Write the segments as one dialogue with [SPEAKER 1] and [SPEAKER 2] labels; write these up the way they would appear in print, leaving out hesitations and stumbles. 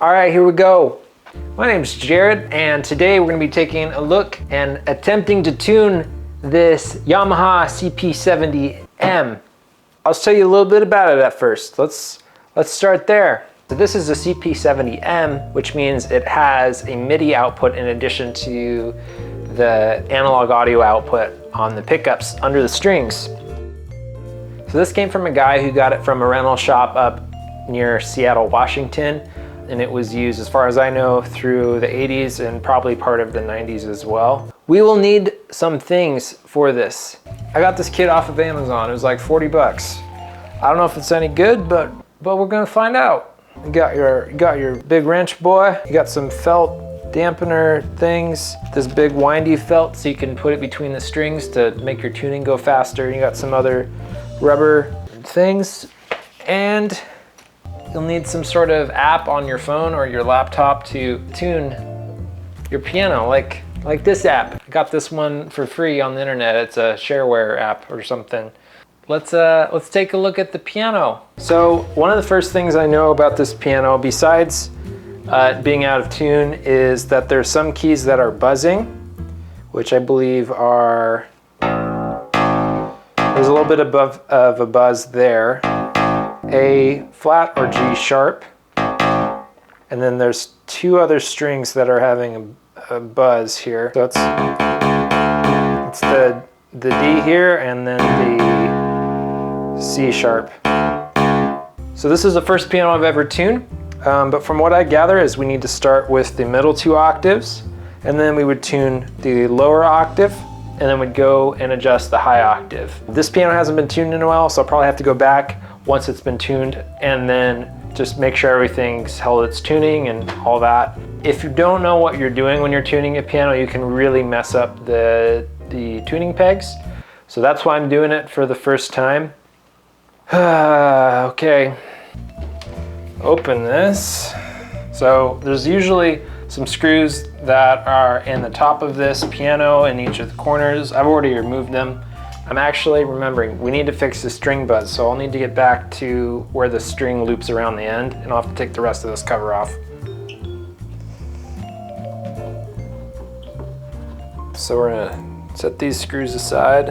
[SPEAKER 1] All right, here we go. My name's Jared, and today we're gonna be taking a look and attempting to tune this Yamaha CP70M. I'll tell you a little bit about it at first. Let's start there. So this is a CP70M, which means it has a MIDI output in addition to the analog audio output on the pickups under the strings. So this came from a guy who got it from a rental shop up near Seattle, Washington, and it was used, as far as I know, through the 80s and probably part of the 90s as well. We will need some things for this. I got this kit off of Amazon. It was like 40 bucks. I don't know if it's any good, but we're gonna find out. You got your big wrench boy. You got some felt dampener things. This big windy felt so you can put it between the strings to make your tuning go faster. You got some other rubber things, and you'll need some sort of app on your phone or your laptop to tune your piano, like this app. I got this one for free on the internet. It's a shareware app or something. Let's take a look at the piano. So one of the first things I know about this piano, besides being out of tune, is that there's some keys that are buzzing, which I believe are, there's a little bit of a buzz there. A flat or G sharp, and then there's two other strings that are having a buzz here. So it's the D here and then the C sharp. So this is the first piano I've ever tuned, but from what I gather is we need to start with the middle two octaves, and then we would tune the lower octave, and then we'd go and adjust the high octave. This piano hasn't been tuned in a while, so I'll probably have to go back once it's been tuned and then just make sure everything's held its tuning and all that. If you don't know what you're doing when you're tuning a piano, you can really mess up the tuning pegs. So that's why I'm doing it for the first time. Okay, open this. So there's usually some screws that are in the top of this piano in each of the corners. I've already removed them. I'm actually remembering we need to fix the string buzz, so I'll need to get back to where the string loops around the end, and I'll have to take the rest of this cover off. So we're gonna set these screws aside,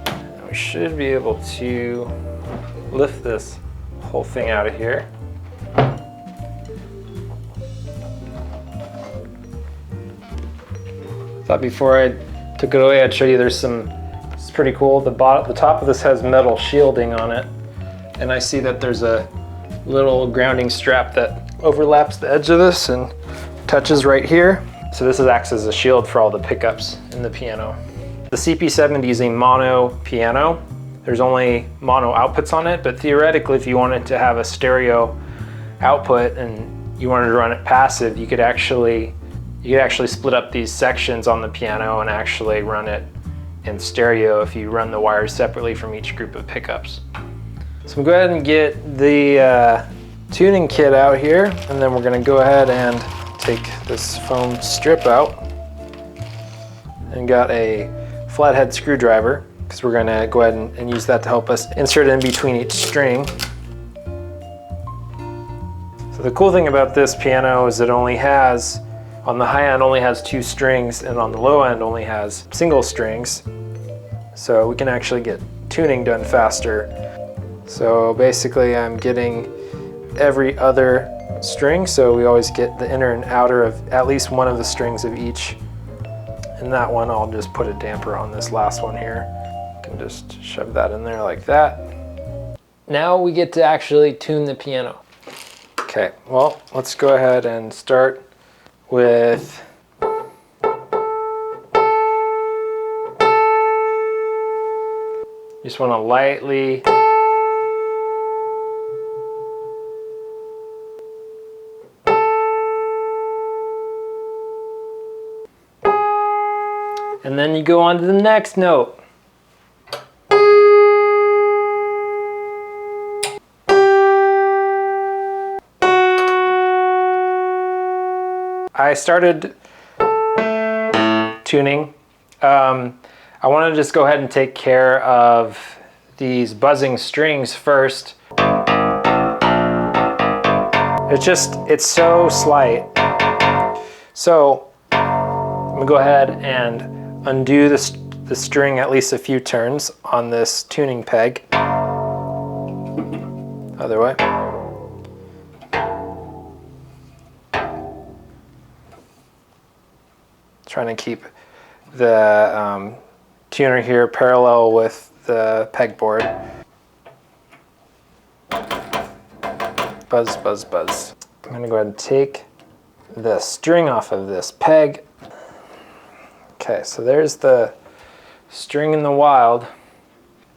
[SPEAKER 1] and we should be able to lift this whole thing out of here. Thought before I took it away I'd show you there's some, it's pretty cool. The top of this has metal shielding on it, and I see that there's a little grounding strap that overlaps the edge of this and touches right here. So this acts as a shield for all the pickups in the piano. The CP70 is a mono piano. There's only mono outputs on it, but theoretically if you wanted to have a stereo output and you wanted to run it passive, you could actually split up these sections on the piano and actually run it in stereo if you run the wires separately from each group of pickups. So we'll go ahead and get the tuning kit out here, and then we're going to go ahead and take this foam strip out, and got a flathead screwdriver because we're going to go ahead and use that to help us insert it in between each string. So the cool thing about this piano is it only has, on the high end only has two strings, and on the low end only has single strings. So we can actually get tuning done faster. So basically I'm getting every other string, so we always get the inner and outer of at least one of the strings of each. And that one I'll just put a damper on this last one here. You can just shove that in there like that. Now we get to actually tune the piano. Okay, well, let's go ahead and start with just want to lightly and then you go on to the next note. I started tuning. I want to just go ahead and take care of these buzzing strings first. It's so slight. So I'm gonna go ahead and undo the string at least a few turns on this tuning peg. Other way. Trying to keep the tuner here parallel with the pegboard. Buzz, buzz, buzz. I'm gonna go ahead and take the string off of this peg. Okay, so there's the string in the wild.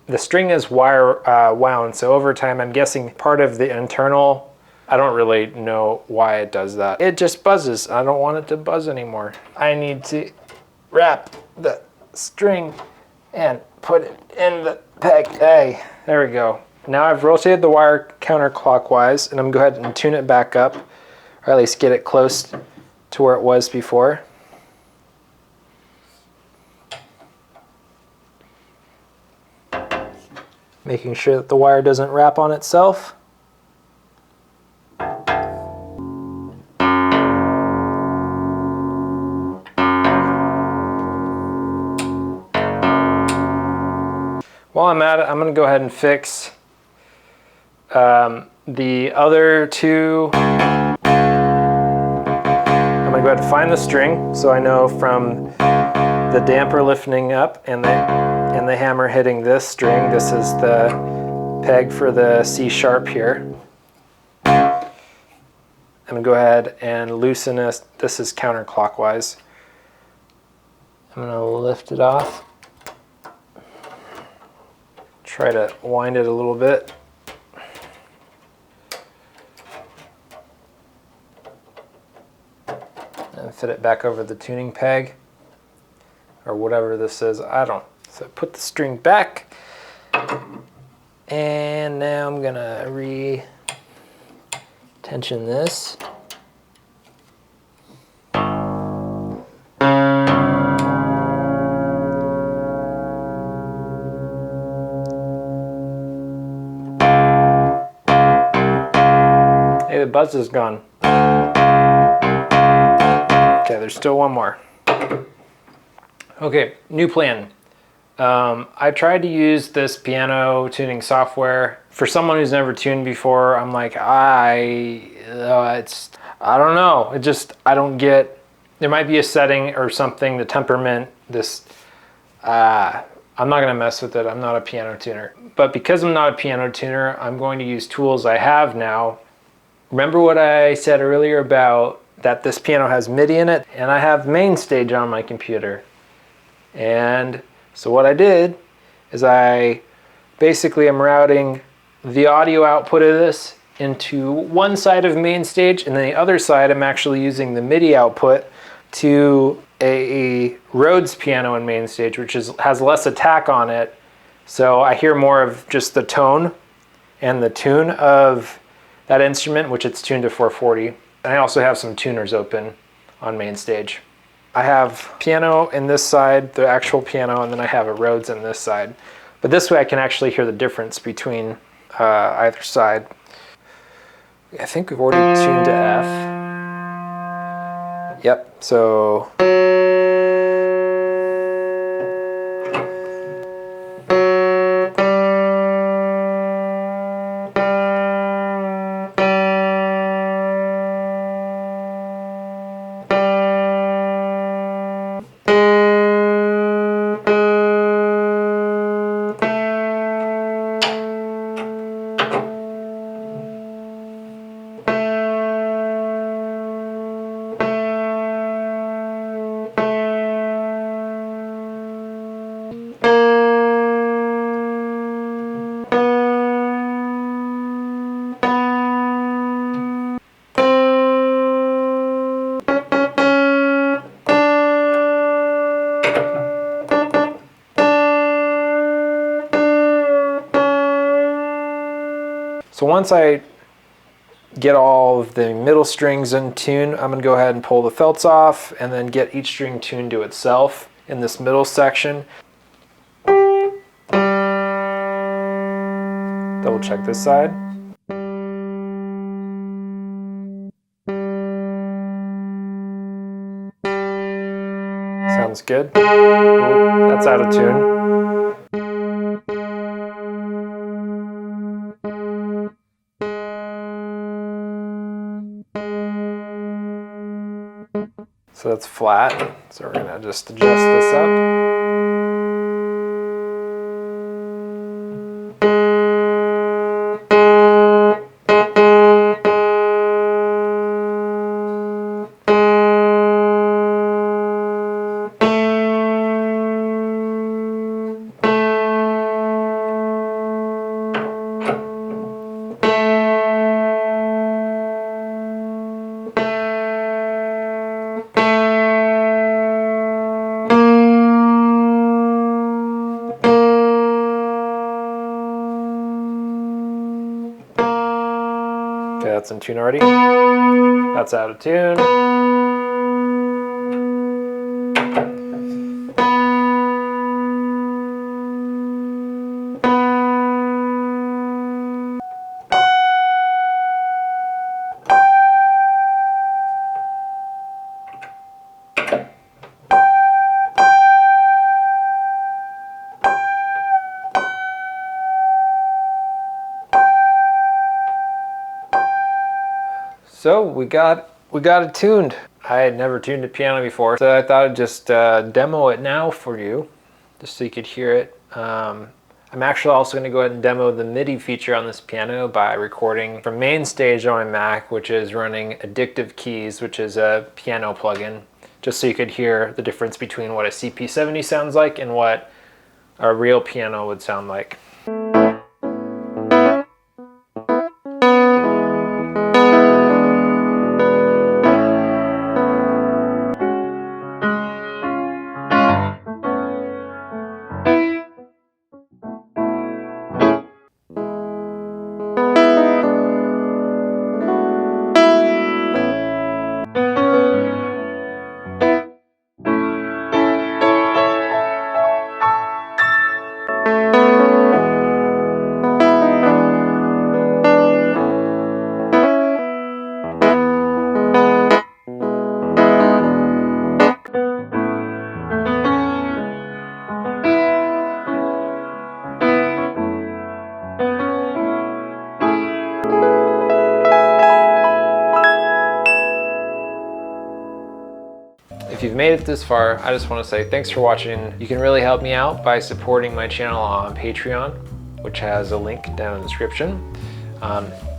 [SPEAKER 1] The string is wire wound, so over time I'm guessing part of the internal, I don't really know why it does that. It just buzzes. I don't want it to buzz anymore. I need to wrap the string and put it in the peg. Hey, there we go. Now I've rotated the wire counterclockwise, and I'm going to go ahead and tune it back up, or at least get it close to where it was before. Making sure that the wire doesn't wrap on itself. While I'm at it, I'm going to go ahead and fix the other two. I'm going to go ahead and find the string, so I know from the damper lifting up and the hammer hitting this string, this is the peg for the C sharp here. I'm going to go ahead and loosen this. This is counterclockwise. I'm going to lift it off. Try to wind it a little bit. And fit it back over the tuning peg, or whatever this is. So put the string back, and now I'm gonna re-tension this. Hey, the buzz is gone. Okay, there's still one more. Okay, new plan. I tried to use this piano tuning software. For someone who's never tuned before, I'm like, I don't know. I don't get, there might be a setting or something, the temperament, I'm not gonna mess with it. I'm not a piano tuner. But because I'm not a piano tuner, I'm going to use tools I have now. Remember what I said earlier about that this piano has MIDI in it, and I have main stage on my computer. And so what I did is I basically am routing the audio output of this into one side of main stage, and then the other side I'm actually using the MIDI output to a Rhodes piano in main stage, which has less attack on it. So I hear more of just the tone and the tune of that instrument, which it's tuned to 440. And I also have some tuners open on main stage. I have piano in this side, the actual piano, and then I have a Rhodes in this side. But this way I can actually hear the difference between either side. I think we've already tuned to F. Yep, so. So once I get all of the middle strings in tune, I'm going to go ahead and pull the felts off and then get each string tuned to itself in this middle section. Double check this side. sounds good. Ooh, that's out of tune. So that's flat. So we're gonna just adjust this up. Okay, that's in tune already. That's out of tune. So we got it tuned. I had never tuned a piano before, so I thought I'd just demo it now for you, just so you could hear it. I'm actually also going to go ahead and demo the MIDI feature on this piano by recording from main stage on my Mac, which is running Addictive Keys, which is a piano plugin, just so you could hear the difference between what a CP70 sounds like and what a real piano would sound like. If you've made it this far, I just want to say thanks for watching. You can really help me out by supporting my channel on Patreon, which has a link down in the description.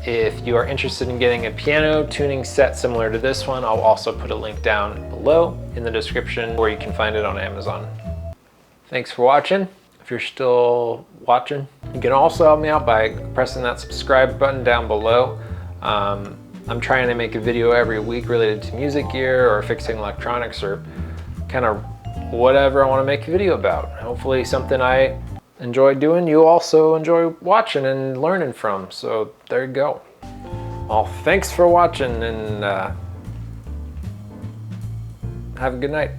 [SPEAKER 1] If you are interested in getting a piano tuning set similar to this one, I'll also put a link down below in the description where you can find it on Amazon. Thanks for watching. If you're still watching, you can also help me out by pressing that subscribe button down below. I'm trying to make a video every week related to music gear or fixing electronics or kind of whatever I want to make a video about. Hopefully something I enjoy doing, you also enjoy watching and learning from. So there you go. Well, thanks for watching and have a good night.